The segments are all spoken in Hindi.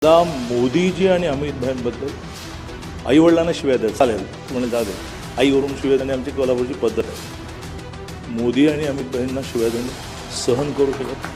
आता मोदीजी आणि अमित भाईंबद्दल आईवडिलांना शिव्या द्या चालेल म्हणजे जा दे आईवरून शिव्या देणे आमची कोल्हापूरची पद्धत आहे. मोदी आणि अमित भाईंना शिव्या देणे सहन करू शकत.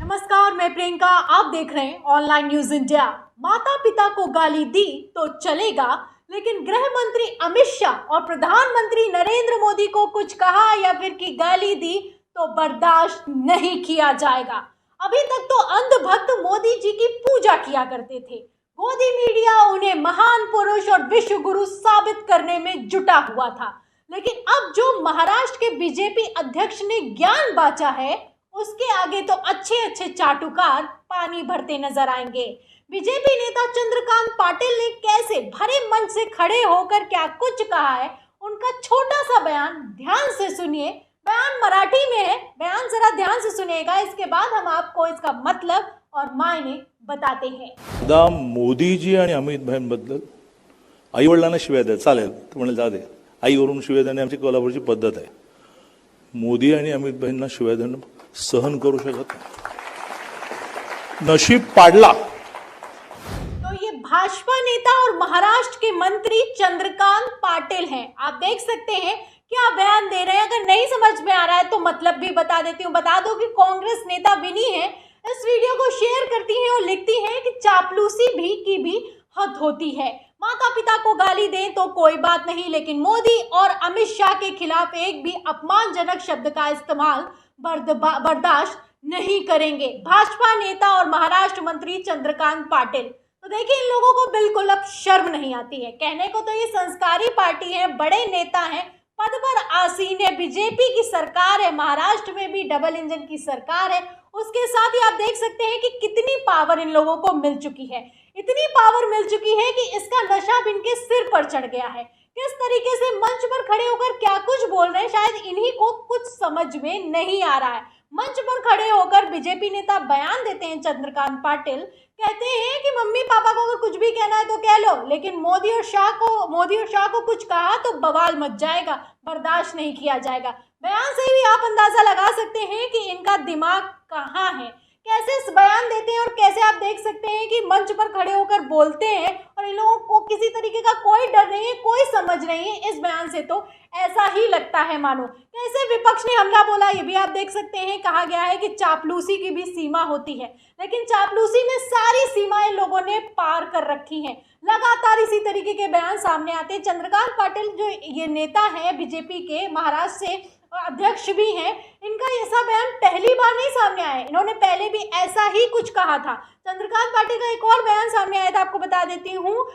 नमस्कार, मैं प्रियंका, आप देख रहे हैं ऑनलाइन न्यूज इंडिया। माता पिता को गाली दी तो चलेगा, लेकिन गृह मंत्री अमित शाह और प्रधानमंत्री नरेंद्र मोदी को कुछ कहा या फिर की गाली दी तो बर्दाश्त नहीं किया जाएगा। अभी तक तो अंधभक्त मोदी जी की पूजा किया करते थे। गोदी मीडिया उन्हें महान पुरुष और विश्व गुरु साबित करने में जुटा हुआ था, लेकिन अब जो महाराष्ट्र के बीजेपी अध्यक्ष ने ज्ञान बांटा है उसके आगे तो अच्छे अच्छे चाटुकार पानी भरते नजर आएंगे। बीजेपी नेता चंद्रकांत पाटिल ने कैसे भरे मंच से खड़े होकर क्या कुछ कहा है, उनका छोटा सा बयान ध्यान से सुनिए। बयान मराठी में है, बयान जरा ध्यान से सुनिएगा, इसके बाद हम आपको इसका मतलब और मायने बताते हैं। आता मोदीजी आणि अमित भाईंबद्दल आईवडिलांना शिव्या द्या चालेल म्हणजे जा दे आईवरून शिव्या देणे आमची कोल्हापूरची पद्धत आहे. मोदी आणि अमित भाईंना शिव्या देणं सहन करू शकत नाही. नशीब पाडला. तो ये भाजपा नेता और महाराष्ट्र के मंत्री चंद्रकांत पाटिल हैं। आप देख सकते हैं क्या बयान दे रहे हैं। अगर नहीं समझ में आ रहा है तो मतलब भी बता देती हूँ। बता दो कि कांग्रेस नेता विनी है, इस वीडियो को शेयर करती हैं और लिखती हैं कि चापलूसी भी की भी हद होती है। माता पिता को गाली दें तो कोई बात नहीं, लेकिन मोदी और अमित शाह के खिलाफ एक भी अपमानजनक शब्द का इस्तेमाल बर्दाश्त नहीं करेंगे। भाजपा नेता और महाराष्ट्र मंत्री चंद्रकांत पाटिल। तो देखिए, इन लोगों को बिल्कुल अब शर्म नहीं आती है। कहने को तो ये संस्कारी पार्टी है, बड़े नेता हैं, पद पर आसीन है, बीजेपी की सरकार है, महाराष्ट्र में भी डबल इंजन की सरकार है। उसके साथ ही आप देख सकते हैं कि कितनी पावर इन लोगों को मिल चुकी है। इतनी पावर मिल चुकी है कि इसका नशा अब इनके सिर पर चढ़ गया है। किस तरीके से मंच पर खड़े होकर क्या कुछ बोल रहे हैं, शायद इन्हीं को कुछ समझ में नहीं आ रहा है। मंच पर खड़े होकर बीजेपी नेता बयान देते हैं चंद्रकांत पाटिल, कहते हैं कि मम्मी पापा को अगर कुछ भी कहना है तो कह लो, लेकिन मोदी और शाह को कुछ कहा तो बवाल मच जाएगा, बर्दाश्त नहीं किया जाएगा। बयान से भी आप अंदाजा लगा सकते हैं कि इनका दिमाग कहाँ है, कैसे इस बयान देते हैं और कैसे आप देख सकते हैं कि मंच पर खड़े होकर बोलते हैं और इन लोगों को किसी तरीके का कोई डर नहीं है, कोई समझ नहीं है। इस बयान से तो ऐसा ही लगता है मानो कैसे विपक्ष ने हमला बोला, ये भी आप देख सकते हैं। कहा गया है कि चापलूसी की भी सीमा होती है, लेकिन चापलूसी में सारी सीमाएं लोगों ने पार कर रखी हैं। लगातार इसी तरीके के बयान सामने आते हैं। चंद्रकांत पाटिल जो ये नेता है बीजेपी के, महाराष्ट्र से अध्यक्ष भी हैं, इनका ऐसा बयान पहली बार नहीं सामने आया। इन्होंने पहले भी ऐसा ही कुछ कहा था। चंद्रकांत पाटिल का एक और बयान सामने आया था, आपको बता देती हूँ।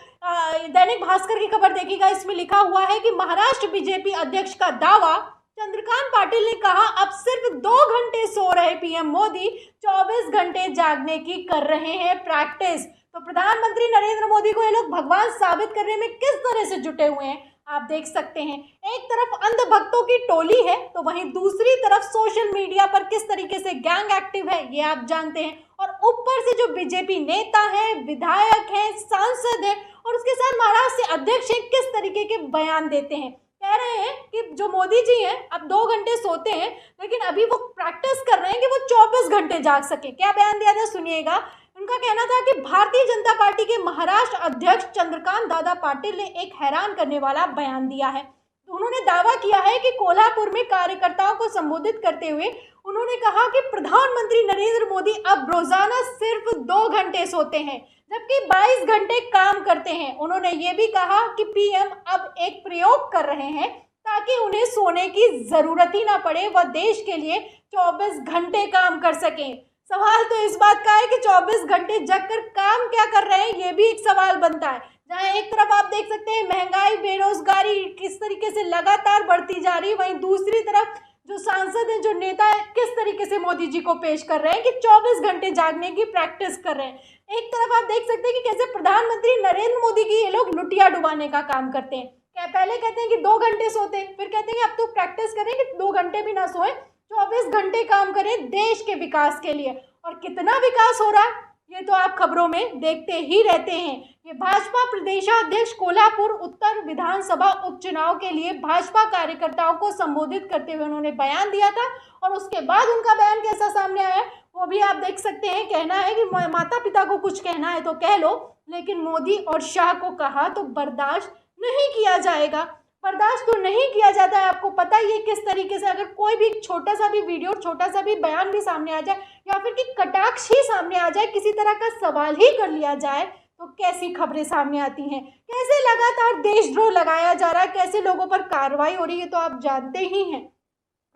दैनिक भास्कर की खबर देखिएगा, इसमें लिखा हुआ है कि महाराष्ट्र बीजेपी अध्यक्ष का दावा। चंद्रकांत पाटिल ने कहा, अब सिर्फ 2 घंटे सो रहे पीएम मोदी 24 घंटे जागने की कर रहे हैं प्रैक्टिस। तो प्रधानमंत्री नरेंद्र मोदी को ये लोग भगवान साबित करने में किस तरह से जुटे हुए हैं आप देख सकते हैं। एक तरफ अंधभक्तों की टोली है तो वहीं दूसरी तरफ सोशल मीडिया पर किस तरीके से गैंग एक्टिव है ये आप जानते हैं। और ऊपर से जो बीजेपी नेता है, विधायक है, सांसद है और उसके साथ महाराष्ट्र से अध्यक्ष है, किस तरीके के बयान देते हैं। कह रहे हैं कि जो मोदी जी हैं अब 2 घंटे सोते हैं, लेकिन अभी वो प्रैक्टिस कर रहे हैं कि वो 24 घंटे जाग सके। क्या बयान दिया था सुनिएगा। उनका कहना था कि भारतीय जनता पार्टी के महाराष्ट्र अध्यक्ष चंद्रकांत दादा पाटिल ने एक हैरान करने वाला बयान दिया है। उन्होंने दावा किया है कि कोल्हापुर में कार्यकर्ताओं को संबोधित करते हुए उन्होंने कहा कि प्रधानमंत्री नरेंद्र मोदी अब रोजाना सिर्फ 2 घंटे सोते हैं, जबकि 22 घंटे काम करते हैं। उन्होंने ये भी कहा कि पीएम अब एक प्रयोग कर रहे हैं ताकि उन्हें सोने की जरूरत ही ना पड़े, वह देश के लिए 24 घंटे काम कर सकें। सवाल तो इस बात का है कि 24 घंटे जगकर काम क्या कर रहे हैं, ये भी एक सवाल बनता है। जहाँ एक तरफ आप देख सकते हैं महंगाई, बेरोजगारी किस तरीके से लगातार बढ़ती जा रही है, वहीं दूसरी तरफ जो सांसद है, जो नेता है, किस तरीके से मोदी जी को पेश कर रहे हैं कि 24 घंटे जागने की प्रैक्टिस कर रहे हैं। एक तरफ आप देख सकते हैं कि कैसे प्रधानमंत्री नरेंद्र मोदी की ये लोग लुटिया डुबाने का काम करते हैं। क्या पहले कहते हैं कि 2 घंटे सोते हैं, फिर कहते हैं कि अब तो प्रैक्टिस करें कि 2 घंटे भी ना सोए, 24 घंटे काम करें देश के विकास के लिए। और कितना विकास हो रहा है ये तो आप खबरों में देखते ही रहते हैं। ये भाजपा प्रदेशाध्यक्ष कोल्हापुर उत्तर विधानसभा उपचुनाव के लिए भाजपा कार्यकर्ताओं को संबोधित करते हुए उन्होंने बयान दिया था और उसके बाद उनका बयान कैसा सामने आया वो भी आप देख सकते हैं। कहना है कि माता पिता को कुछ कहना है तो कह लो, लेकिन मोदी और शाह को कहा तो बर्दाश्त नहीं किया जाएगा। बर्दाश्त तो नहीं किया जाता है। आपको पता ही है किस तरीके से अगर कोई भी छोटा सा भी वीडियो, छोटा सा भी बयान भी सामने आ जाए या फिर कि कटाक्ष ही सामने आ जाए, किसी तरह का सवाल ही कर लिया जाए तो कैसी खबरें सामने आती हैं, कैसे लगातार देशद्रोह लगाया जा रहा है, कैसे लोगों पर कार्रवाई हो रही है, तो आप जानते ही हैं।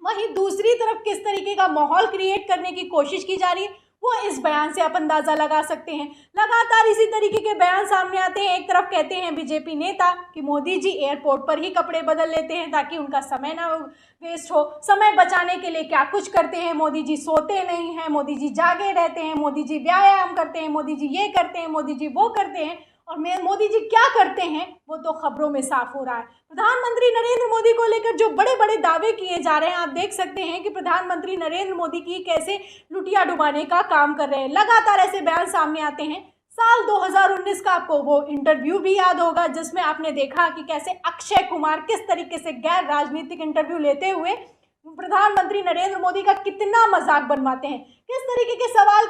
वहीं दूसरी तरफ किस तरीके का माहौल क्रिएट करने की कोशिश की जा रही है वो इस बयान से आप अंदाजा लगा सकते हैं। लगातार इसी तरीके के बयान सामने आते हैं। एक तरफ कहते हैं बीजेपी नेता कि मोदी जी एयरपोर्ट पर ही कपड़े बदल लेते हैं ताकि उनका समय ना वेस्ट हो, समय बचाने के लिए क्या कुछ करते हैं, मोदी जी सोते नहीं हैं, मोदी जी जागे रहते हैं, मोदी जी व्यायाम करते हैं, मोदी जी ये करते हैं, मोदी जी वो करते हैं। और मोदी जी क्या करते हैं वो तो खबरों में साफ हो रहा है। प्रधानमंत्री नरेंद्र मोदी को लेकर जो बड़े बड़े दावे किए जा रहे हैं, आप देख सकते हैं कि प्रधानमंत्री नरेंद्र मोदी की कैसे लुटिया डुबाने का काम कर रहे हैं। लगातार ऐसे बयान सामने आते हैं। साल 2019 का आपको वो इंटरव्यू भी याद होगा जिसमें आपने देखा कि कैसे अक्षय कुमार किस तरीके से गैर राजनीतिक इंटरव्यू लेते हुए प्रधानमंत्री नरेंद्र मोदी का कितना मजाक बनवाते हैं, किस तरीके के सवाल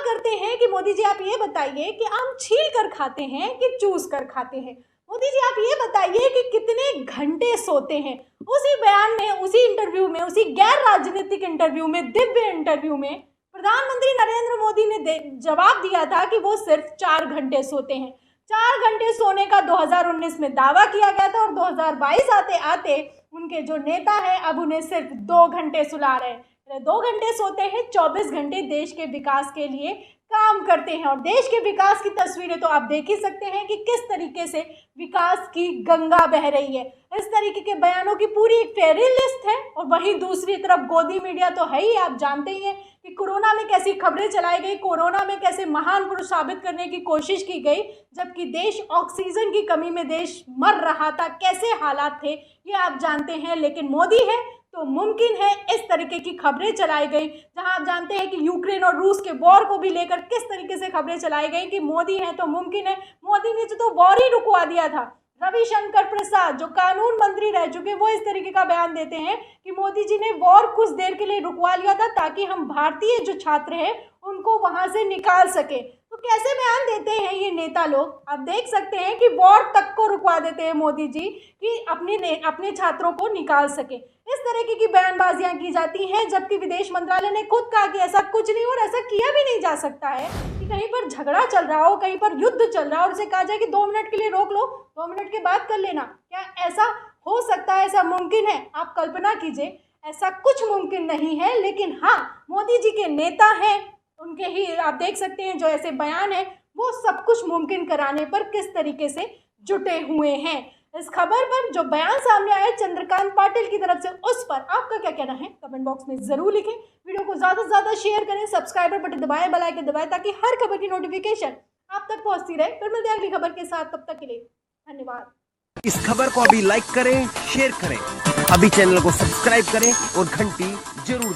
करते हैं कि मोदी जी आप ये बताइए कि आम छील कर खाते हैं कि चूस कर खाते हैं, मोदी जी आप ये बताइए कि कितने घंटे सोते हैं। उसी बयान में, उसी इंटरव्यू में, उसी गैर राजनीतिक इंटरव्यू में, दिव्य इंटरव्यू में प्रधानमंत्री नरेंद्र मोदी ने जवाब दिया था कि वो सिर्फ 4 घंटे सोते हैं। 4 घंटे सोने का 2019 में दावा किया गया था और 2022 आते आते उनके जो नेता हैं अब उन्हें सिर्फ 2 घंटे सुला रहे हैं। 2 घंटे सोते हैं, 24 घंटे देश के विकास के लिए काम करते हैं। और देश के विकास की तस्वीरें तो आप देख ही सकते हैं कि किस तरीके से विकास की गंगा बह रही है। इस तरीके के बयानों की पूरी एक फेरी लिस्ट है। और वहीं दूसरी तरफ गोदी मीडिया तो है ही, आप जानते ही हैं कि कोरोना में कैसी खबरें चलाई गई, कोरोना में कैसे महान पुरुष साबित करने की कोशिश की गई, जबकि देश ऑक्सीजन की कमी में देश मर रहा था, कैसे हालात थे ये आप जानते हैं। लेकिन मोदी है तो मुमकिन है, इस तरीके की खबरें चलाई गई। जहां आप जानते हैं कि यूक्रेन और रूस के वॉर को भी लेकर किस तरीके से खबरें चलाई गई कि मोदी है तो मुमकिन है। मोदी ने तो वॉर ही रुकवा दिया था। रविशंकर प्रसाद जो कानून मंत्री रह चुके, वो इस तरीके का बयान देते हैं कि मोदी जी ने वॉर कुछ देर के लिए रुकवा लिया था ताकि हम भारतीय जो छात्र हैं उनको वहां से निकाल सके। तो कैसे बयान देते हैं ये नेता लोग, आप देख सकते हैं कि वॉर तक को रुकवा देते हैं मोदी जी कि अपने छात्रों को निकाल सके। इस तरीके की बयानबाजियां की जाती हैं, जबकि विदेश मंत्रालय ने खुद कहा कि ऐसा कुछ नहीं और ऐसा किया भी नहीं जा सकता है कि कहीं पर झगड़ा चल रहा हो, कहीं पर युद्ध चल रहा हो और उसे कहा जाए कि 2 मिनट के लिए रोक लो, 2 मिनट के बाद कर लेना। क्या ऐसा हो सकता है? ऐसा मुमकिन है? आप कल्पना कीजिए, ऐसा कुछ मुमकिन नहीं है। लेकिन हाँ, मोदी जी के नेता हैं, उनके ही आप देख सकते हैं जो ऐसे बयान है वो सब कुछ मुमकिन कराने पर किस तरीके से जुटे हुए हैं। इस खबर पर जो बयान सामने आया चंद्रकांत पाटिल की तरफ से, उस पर आपका क्या कहना है कमेंट बॉक्स में जरूर लिखें। वीडियो को ज़्यादा से ज़्यादा शेयर करें, सब्सक्राइबर बटन दबाएं, बेल आइकन दबाएं ताकि हर खबर की नोटिफिकेशन आप तक पहुंचती रहे। फिर मिलते हैं अगली खबर के साथ, तब तक के लिए धन्यवाद। इस खबर को अभी लाइक करें, शेयर करें, अभी चैनल को सब्सक्राइब करें और घंटी जरूर